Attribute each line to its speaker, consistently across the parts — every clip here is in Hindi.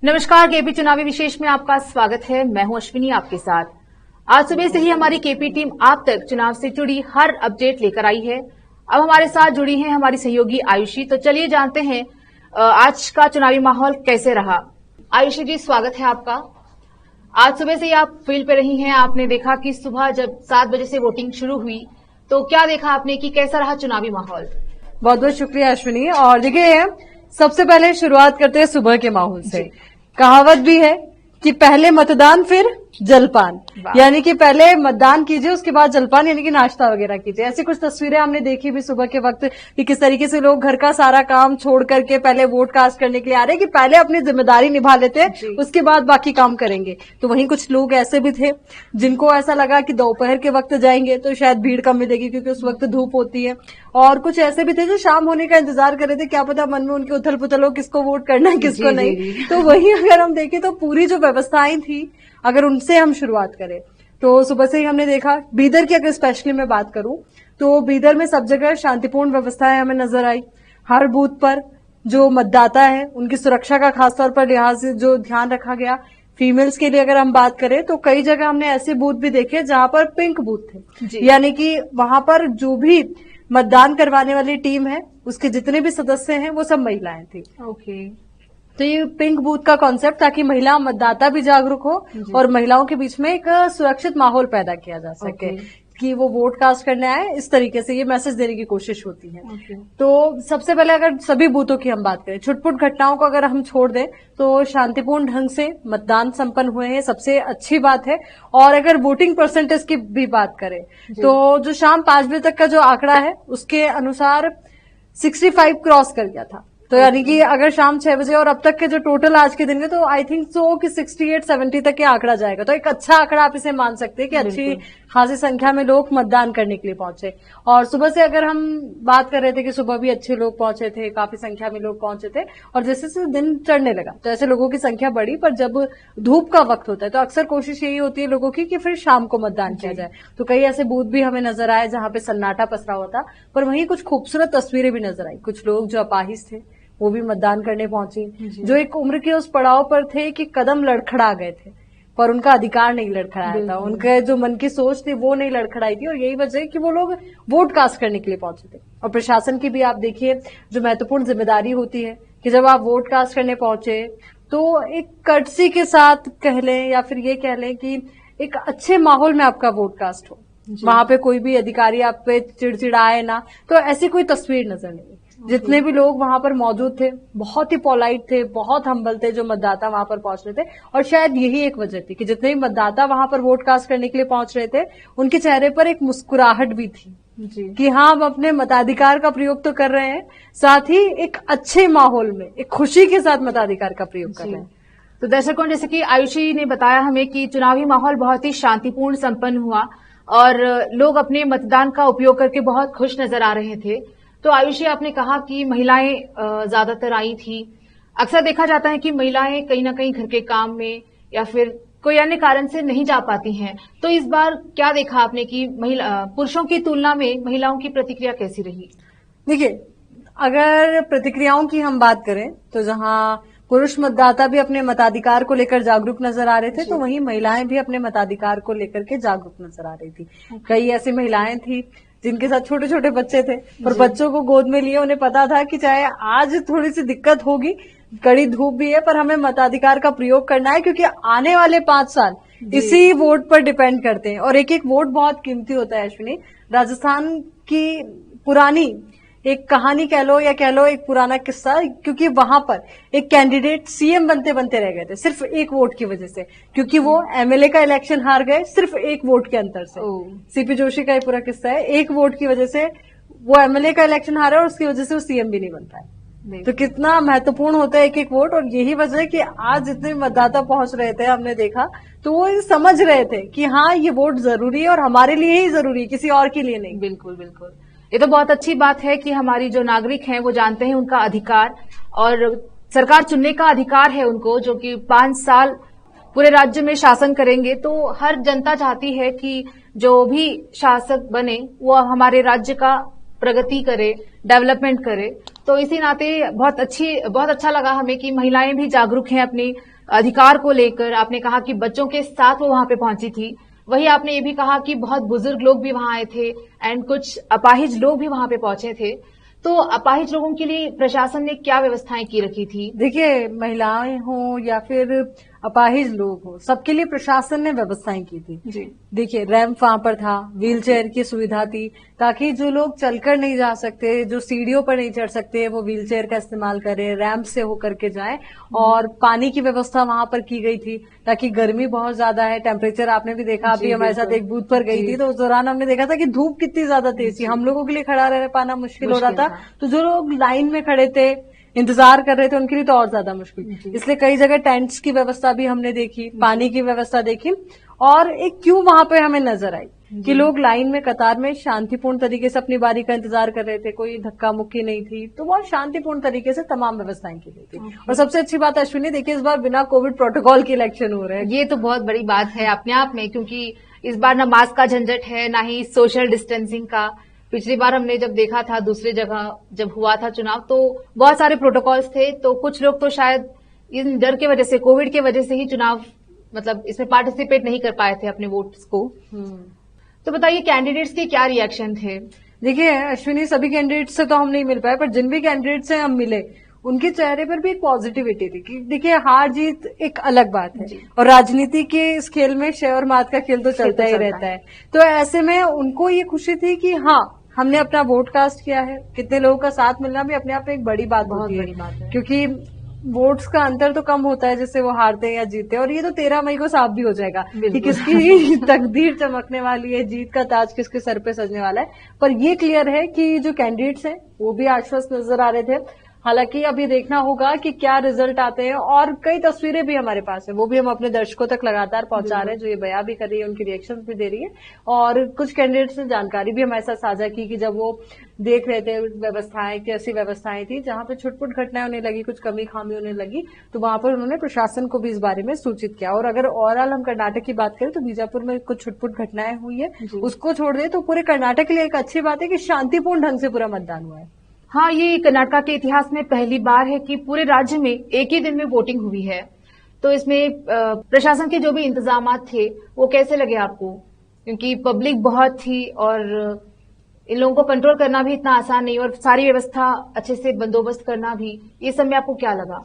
Speaker 1: नमस्कार, केपी चुनावी विशेष में आपका स्वागत है। मैं हूं अश्विनी आपके साथ। आज सुबह से ही हमारी केपी टीम आप तक चुनाव से जुड़ी हर अपडेट लेकर आई है। अब हमारे साथ जुड़ी हैं हमारी सहयोगी आयुषी। तो चलिए जानते हैं आज का चुनावी माहौल कैसे रहा। आयुषी जी, स्वागत है आपका। आज सुबह से ही आप फील्ड पे रही हैं। आपने देखा कि सुबह जब 7 बजे से वोटिंग शुरू हुई तो क्या देखा आपने कि कैसा रहा चुनावी माहौल?
Speaker 2: बहुत बहुत शुक्रिया अश्विनी। और देखिए, सबसे पहले शुरुआत करते हैं सुबह के माहौल से। कहावत भी है कि पहले मतदान फिर जलपान, यानी कि पहले मतदान कीजिए उसके बाद जलपान यानी कि नाश्ता वगैरह कीजिए। ऐसी कुछ तस्वीरें हमने देखी भी सुबह के वक्त कि किस तरीके से लोग घर का सारा काम छोड़ करके पहले वोट कास्ट करने के लिए आ रहे हैं कि पहले अपनी जिम्मेदारी निभा लेते हैं, उसके बाद बाकी काम करेंगे। तो वहीं कुछ लोग ऐसे भी थे जिनको ऐसा लगा कि दोपहर के वक्त जाएंगे तो शायद भीड़ कम मिलेगी क्योंकि उस वक्त धूप होती है। और कुछ ऐसे भी थे जो शाम होने का इंतजार कर रहे थे, क्या पता मन में उनकी उथल पुथल हो किसको वोट करना है किसको नहीं। तो वहीं अगर हम देखें तो पूरी जो व्यवस्थाएं थी, अगर उनसे हम शुरुआत करें तो सुबह से ही हमने देखा। बीदर की अगर स्पेशली मैं बात करूं तो बीदर में सब जगह शांतिपूर्ण व्यवस्थाएं हमें नजर आई। हर बूथ पर जो मतदाता है उनकी सुरक्षा का खासतौर पर लिहाज जो ध्यान रखा गया। फीमेल्स के लिए अगर हम बात करें तो कई जगह हमने ऐसे बूथ भी देखे जहां पर पिंक बूथ थे, यानी कि वहां पर जो भी मतदान करवाने वाली टीम है उसके जितने भी सदस्य हैं वो सब महिलाएं थी।
Speaker 1: ओके।
Speaker 2: तो ये पिंक बूथ का कॉन्सेप्ट ताकि महिला मतदाता भी जागरूक हो और महिलाओं के बीच में एक सुरक्षित माहौल पैदा किया जा सके कि वो वोट कास्ट करने आए। इस तरीके से ये मैसेज देने की कोशिश होती है। तो सबसे पहले अगर सभी बूथों की हम बात करें, छुटपुट घटनाओं को अगर हम छोड़ दें तो शांतिपूर्ण ढंग से मतदान संपन्न हुए हैं, सबसे अच्छी बात है। और अगर वोटिंग परसेंटेज की भी बात करें तो जो शाम 5 बजे तक का जो आंकड़ा है उसके अनुसार 65 क्रॉस कर गया था। तो यानी कि अगर शाम 6 बजे और अब तक के जो टोटल आज के दिन के तो आई थिंक सो कि 68-70 तक के आंकड़ा जाएगा। तो एक अच्छा आंकड़ा आप इसे मान सकते हैं कि अच्छी खासी संख्या में लोग मतदान करने के लिए पहुंचे। और सुबह से अगर हम बात कर रहे थे कि सुबह भी अच्छे लोग पहुंचे थे, काफी संख्या में लोग पहुंचे थे। और जैसे जैसे दिन चढ़ने लगा तो ऐसे लोगों की संख्या बढ़ी। पर जब धूप का वक्त होता है तो अक्सर कोशिश यही होती है लोगों की कि फिर शाम को मतदान किया जाए। तो कई ऐसे बूथ भी हमें नजर आए जहां पे सन्नाटा पसरा हुआ था। पर वहीं कुछ खूबसूरत तस्वीरें भी नजर आई। कुछ लोग जो अपाहिज थे वो भी मतदान करने पहुंचे, जो एक उम्र के उस पड़ाव पर थे कि कदम लड़खड़ा गए थे पर उनका अधिकार नहीं लड़खड़ाया था। उनके जो मन की सोच थी वो नहीं लड़खड़ाई थी। और यही वजह है कि वो लोग वोट कास्ट करने के लिए पहुंचे थे। और प्रशासन की भी आप देखिए जो महत्वपूर्ण जिम्मेदारी होती है कि जब आप वोट कास्ट करने पहुंचे तो एक कर्टसी के साथ कह लें या फिर ये कह लें कि एक अच्छे माहौल में आपका वोट कास्ट हो, वहां पे कोई भी अधिकारी आप पे चिड़चिड़ाए ना, तो ऐसी कोई तस्वीर नजर नहीं। जितने भी लोग वहां पर मौजूद थे बहुत ही पोलाइट थे, बहुत हम्बल थे जो मतदाता वहां पर पहुंच रहे थे। और शायद यही एक वजह थी कि जितने भी मतदाता वहां पर वोट कास्ट करने के लिए पहुंच रहे थे उनके चेहरे पर एक मुस्कुराहट भी थी कि हाँ, हम अपने मताधिकार का प्रयोग तो कर रहे हैं, साथ ही एक अच्छे माहौल में एक खुशी के साथ मताधिकार का प्रयोग कर रहे हैं।
Speaker 1: तो दर्शकों, जैसे कि आयुषी ने बताया हमें कि चुनावी माहौल बहुत ही शांतिपूर्ण संपन्न हुआ और लोग अपने मतदान का उपयोग करके बहुत खुश नजर आ रहे थे। तो आयुषी, आपने कहा कि महिलाएं ज्यादातर आई थी। अक्सर देखा जाता है कि महिलाएं कहीं ना कहीं घर के काम में या फिर कोई अन्य कारण से नहीं जा पाती हैं। तो इस बार क्या देखा आपने कि पुरुषों की तुलना में महिलाओं की प्रतिक्रिया कैसी रही?
Speaker 2: देखिए, अगर प्रतिक्रियाओं की हम बात करें तो जहां पुरुष मतदाता भी अपने मताधिकार को लेकर जागरूक नजर आ रहे थे तो वहीं महिलाएं भी अपने मताधिकार को लेकर के जागरूक नजर आ रही थी। कई ऐसी महिलाएं थी जिनके साथ छोटे छोटे बच्चे थे और बच्चों को गोद में लिए उन्हें पता था कि चाहे आज थोड़ी सी दिक्कत होगी, कड़ी धूप भी है, पर हमें मताधिकार का प्रयोग करना है क्योंकि आने वाले 5 साल इसी वोट पर डिपेंड करते हैं। और एक एक वोट बहुत कीमती होता है अश्विनी। राजस्थान की पुरानी एक कहानी कह लो या कह लो एक पुराना किस्सा, क्योंकि वहां पर एक कैंडिडेट सीएम बनते बनते रह गए थे सिर्फ एक वोट की वजह से, क्योंकि वो एमएलए का इलेक्शन हार गए सिर्फ एक वोट के अंतर से। सीपी जोशी का ये पूरा किस्सा है। एक वोट की वजह से वो एमएलए का इलेक्शन हारा और उसकी वजह से वो सीएम भी नहीं बन पाए। तो कितना महत्वपूर्ण होता है एक एक वोट। और यही वजह है कि आज जितने मतदाता पहुंच रहे थे हमने देखा तो वो समझ रहे थे कि हाँ, ये वोट जरूरी है और हमारे लिए ही जरूरी है, किसी और के लिए नहीं।
Speaker 1: बिल्कुल बिल्कुल, ये तो बहुत अच्छी बात है कि हमारी जो नागरिक हैं वो जानते हैं उनका अधिकार और सरकार चुनने का अधिकार है उनको, जो कि 5 साल पूरे राज्य में शासन करेंगे। तो हर जनता चाहती है कि जो भी शासक बने वो हमारे राज्य का प्रगति करे, डेवलपमेंट करे। तो इसी नाते बहुत अच्छा लगा हमें कि महिलाएं भी जागरूक हैं अपने अधिकार को लेकर। आपने कहा कि बच्चों के साथ वो वहां पे पहुंची थी। वही आपने ये भी कहा कि बहुत बुजुर्ग लोग भी वहां आए थे एंड कुछ अपाहिज लोग भी वहां पे पहुंचे थे। तो अपाहिज लोगों के लिए प्रशासन ने क्या व्यवस्थाएं की रखी थी?
Speaker 2: देखिए, महिलाएं हों या फिर अपाहिज लोग हो, सबके लिए प्रशासन ने व्यवस्थाएं की थी।
Speaker 1: जी।
Speaker 2: देखिए, रैंप वहां पर था, व्हील चेयर की सुविधा थी, ताकि जो लोग चलकर नहीं जा सकते, जो सीढ़ियों पर नहीं चढ़ सकते, वो व्हील चेयर का इस्तेमाल करें, रैंप से होकर के जाएं। और पानी की व्यवस्था वहां पर की गई थी, ताकि गर्मी बहुत ज्यादा है, टेम्परेचर आपने भी देखा, अभी हमारे साथ एक बूथ पर गई थी, तो उस दौरान हमने देखा था कि धूप कितनी ज्यादा तेज थी, हम लोगों के लिए खड़ा रह पाना मुश्किल हो रहा था। तो जो लोग लाइन में खड़े थे, इंतजार कर रहे थे, उनके लिए तो और ज्यादा मुश्किल। इसलिए कई जगह टेंट्स की व्यवस्था भी हमने देखी, पानी की व्यवस्था देखी, और एक क्यू वहां पे हमें नजर आई कि लोग लाइन में कतार में शांतिपूर्ण तरीके से अपनी बारी का इंतजार कर रहे थे, कोई धक्का मुक्की नहीं थी। तो बहुत शांतिपूर्ण तरीके से तमाम व्यवस्थाएं की गई थी। और सबसे अच्छी बात अश्विनी, देखिए इस बार बिना कोविड प्रोटोकॉल के इलेक्शन हो रहे हैं।
Speaker 1: ये तो बहुत बड़ी बात है अपने आप में, क्योंकि इस बार ना मास्क का झंझट है, ना ही सोशल डिस्टेंसिंग का। पिछली बार हमने जब देखा था दूसरी जगह जब हुआ था चुनाव, तो बहुत सारे प्रोटोकॉल्स थे। तो कुछ लोग तो शायद इन डर की वजह से, कोविड की वजह से ही चुनाव मतलब इसमें पार्टिसिपेट नहीं कर पाए थे अपने वोट्स को। तो बताइए, कैंडिडेट्स के क्या रिएक्शन थे?
Speaker 2: देखिए अश्विनी, सभी कैंडिडेट से तो हम नहीं मिल पाए, पर जिन भी कैंडिडेट से हम मिले, उनके चेहरे पर भी एक पॉजिटिविटी थी कि देखिए, हार जीत एक अलग बात है, और राजनीति के इस खेल में शय और मात का खेल तो चलता ही रहता है। तो ऐसे में उनको ये खुशी थी कि हाँ, हमने अपना वोट कास्ट किया है। कितने लोगों का साथ मिलना भी अपने आप में एक बड़ी बात होती है, क्योंकि वोट्स का अंतर तो कम होता है जिससे वो हारते हैं या जीतते हैं। और ये तो 13 मई को साफ भी हो जाएगा कि किसकी तकदीर चमकने वाली है, जीत का ताज किसके सर पे सजने वाला है। पर ये क्लियर है कि जो कैंडिडेट्स हैं वो भी आश्वस्त नजर आ रहे थे। हालांकि अभी देखना होगा कि क्या रिजल्ट आते हैं, और कई तस्वीरें भी हमारे पास है, वो भी हम अपने दर्शकों तक लगातार पहुंचा रहे हैं, जो ये बयां भी कर रही है, उनकी रिएक्शंस भी दे रही है। और कुछ कैंडिडेट्स ने जानकारी भी हमारे साथ साझा की कि जब वो देख रहे थे व्यवस्थाएं, कैसी व्यवस्थाएं थी, जहां पे छुटपुट घटनाएं होने लगी, कुछ कमी खामी होने लगी, तो वहां पर उन्होंने प्रशासन को भी इस बारे में सूचित किया। और अगर ओवरऑल हम कर्नाटक की बात करें तो बीजापुर में कुछ छुटपुट घटनाएं हुई है, उसको छोड़ दे तो पूरे कर्नाटक के लिए एक अच्छी बात है कि शांतिपूर्ण ढंग से पूरा मतदान हुआ है।
Speaker 1: हाँ, ये कर्नाटक के इतिहास में पहली बार है कि पूरे राज्य में एक ही दिन में वोटिंग हुई है। तो इसमें प्रशासन के जो भी इंतजाम थे वो कैसे लगे आपको? क्योंकि पब्लिक बहुत थी और इन लोगों को कंट्रोल करना भी इतना आसान नहीं, और सारी व्यवस्था अच्छे से बंदोबस्त करना भी, ये सब में आपको क्या लगा?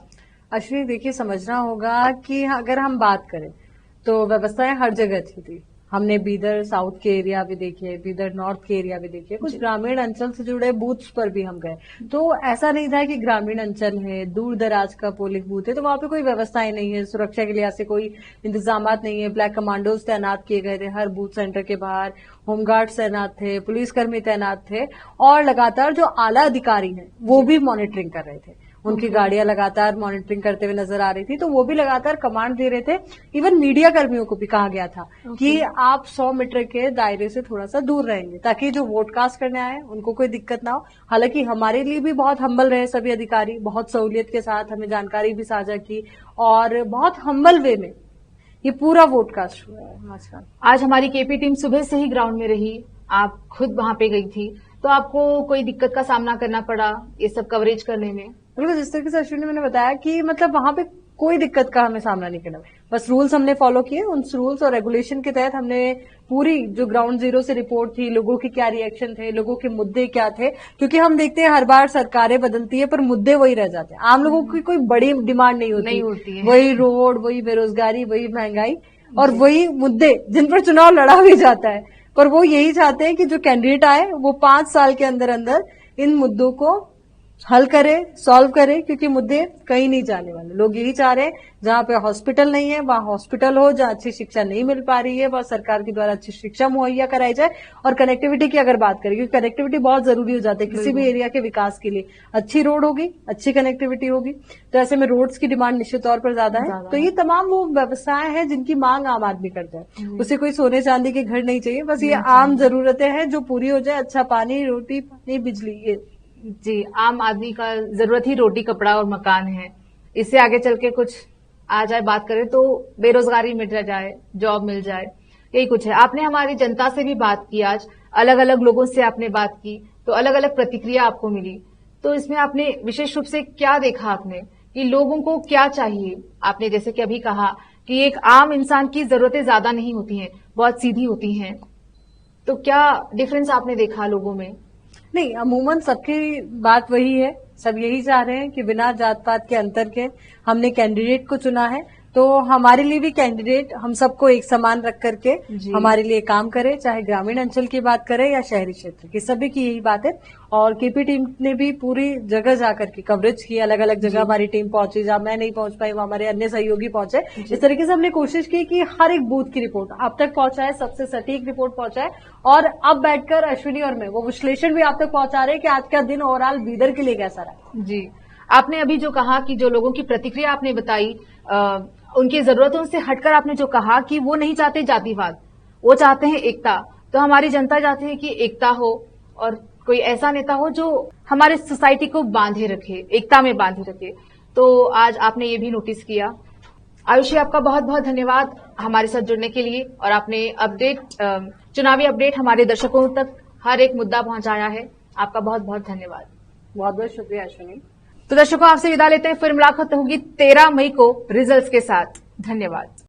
Speaker 2: अश्विनी, देखिए समझना होगा कि अगर हम बात करें तो व्यवस्थाएं हर जगह थी। हमने बीदर साउथ के एरिया भी देखे, बीदर नॉर्थ के एरिया भी देखे, कुछ ग्रामीण अंचल से जुड़े बूथ्स पर भी हम गए। तो ऐसा नहीं था कि ग्रामीण अंचल है, दूर दराज का पोलिंग बूथ है तो वहां पे कोई व्यवस्थाएं नहीं है, सुरक्षा के लिहाज से कोई इंतजाम नहीं है। ब्लैक कमांडोज तैनात किए गए थे हर बूथ सेंटर के बाहर, होमगार्ड तैनात थे, पुलिसकर्मी तैनात थे, और लगातार जो आला अधिकारी हैं वो भी मॉनिटरिंग कर रहे थे। उनकी गाड़ियां लगातार मॉनिटरिंग करते हुए नजर आ रही थी, तो वो भी लगातार कमांड दे रहे थे। इवन मीडिया कर्मियों को भी कहा गया था कि आप 100 मीटर के दायरे से थोड़ा सा दूर रहेंगे, ताकि जो वोट कास्ट करने आए उनको कोई दिक्कत ना हो। हालांकि हमारे लिए भी बहुत हम्बल रहे सभी अधिकारी, बहुत सहूलियत के साथ हमें जानकारी भी साझा की, और बहुत हम्बल वे में ये पूरा वोट कास्ट हुआ है।
Speaker 1: आज हमारी केपी टीम सुबह से ही ग्राउंड में रही, आप खुद वहां पे गई थी, तो आपको कोई दिक्कत का सामना करना पड़ा ये सब कवरेज करने में?
Speaker 2: बिल्कुल, जिस तरीके से अश्विनी मैंने बताया कि मतलब वहां पे कोई दिक्कत का हमें सामना नहीं करना, बस रूल्स हमने फॉलो किए। उन रूल्स और रेगुलेशन के तहत हमने पूरी जो ग्राउंड जीरो से रिपोर्ट थी, लोगों के क्या रिएक्शन थे, लोगों के मुद्दे क्या थे, क्योंकि हम देखते हैं हर बार सरकारें बदलती है पर मुद्दे वही रह जाते हैं। आम लोगों की कोई बड़ी डिमांड नहीं होती है। वही रोड, वही बेरोजगारी, वही महंगाई, और वही मुद्दे जिन पर चुनाव लड़ा भी जाता है। पर वो यही चाहते हैं कि जो कैंडिडेट आए वो 5 साल के अंदर अंदर इन मुद्दों को हल करे, सॉल्व करे, क्योंकि मुद्दे कहीं नहीं जाने वाले। लोग यही चाह रहे हैं जहां पे हॉस्पिटल नहीं है वहां हॉस्पिटल हो, जहां अच्छी शिक्षा नहीं मिल पा रही है वहां सरकार के द्वारा अच्छी शिक्षा मुहैया कराई जाए। और कनेक्टिविटी की अगर बात करें, क्योंकि कनेक्टिविटी बहुत जरूरी हो जाती है किसी भी एरिया के विकास के लिए। अच्छी रोड होगी, अच्छी कनेक्टिविटी होगी, तो ऐसे में रोड्स की डिमांड निश्चित तौर पर ज्यादा है। तो ये तमाम वो व्यवसाय है जिनकी मांग आम आदमी करता है। उसे कोई सोने चांदी के घर नहीं चाहिए, बस ये आम जरूरतें हैं जो पूरी हो जाए। अच्छा पानी, रोटी, पानी, बिजली, ये
Speaker 1: जी, आम आदमी का जरूरत ही रोटी, कपड़ा और मकान है। इससे आगे चल के कुछ आ जाए, बात करें तो बेरोजगारी मिट जाए, जॉब मिल जाए, यही कुछ है। आपने हमारी जनता से भी बात की, आज अलग अलग लोगों से आपने बात की, तो अलग अलग प्रतिक्रिया आपको मिली। तो इसमें आपने विशेष रूप से क्या देखा आपने कि लोगों को क्या चाहिए? आपने जैसे कि अभी कहा कि एक आम इंसान की जरूरतें ज्यादा नहीं होती हैं, बहुत सीधी होती हैं, तो क्या डिफरेंस आपने देखा लोगों में?
Speaker 2: नहीं, अमूमन सबकी बात वही है, सब यही चाह रहे हैं कि बिना जात पात के अंतर के हमने कैंडिडेट को चुना है, तो हमारे लिए भी कैंडिडेट हम सबको एक समान रख करके हमारे लिए काम करे, चाहे ग्रामीण अंचल की बात करें या शहरी क्षेत्र की, सभी की यही बात है। और केपी टीम ने भी पूरी जगह जाकर के कवरेज की, अलग अलग जगह हमारी टीम पहुंची, जहां मैं नहीं पहुंच पाई वहां हमारे अन्य सहयोगी पहुंचे। इस तरीके से हमने कोशिश की कि हर एक बूथ की रिपोर्ट आप तक पहुंचाए, सबसे सटीक रिपोर्ट पहुंचाए, और अब बैठकर अश्विनी और मैं वो विश्लेषण भी आप तक पहुंचा रहे हैं कि आज का दिन ओवरऑल बीदर के लिए कैसा रहा।
Speaker 1: जी, आपने अभी जो कहा कि जो लोगों की प्रतिक्रिया आपने बताई, उनकी जरूरतों से हटकर आपने जो कहा कि वो नहीं चाहते जातिवाद, वो चाहते हैं एकता। तो हमारी जनता चाहती है कि एकता हो और कोई ऐसा नेता हो जो हमारे सोसाइटी को बांधे रखे, एकता में बांधे रखे। तो आज आपने ये भी नोटिस किया। आयुषी, आपका बहुत बहुत धन्यवाद हमारे साथ जुड़ने के लिए, और आपने चुनावी अपडेट हमारे दर्शकों तक हर एक मुद्दा पहुंचाया है। आपका बहुत बहुत धन्यवाद।
Speaker 2: बहुत बहुत शुक्रिया अश्विनी।
Speaker 1: तो दर्शकों, आपसे विदा लेते हैं, फिर मुलाकात होगी 13 मई को रिजल्ट्स के साथ। धन्यवाद।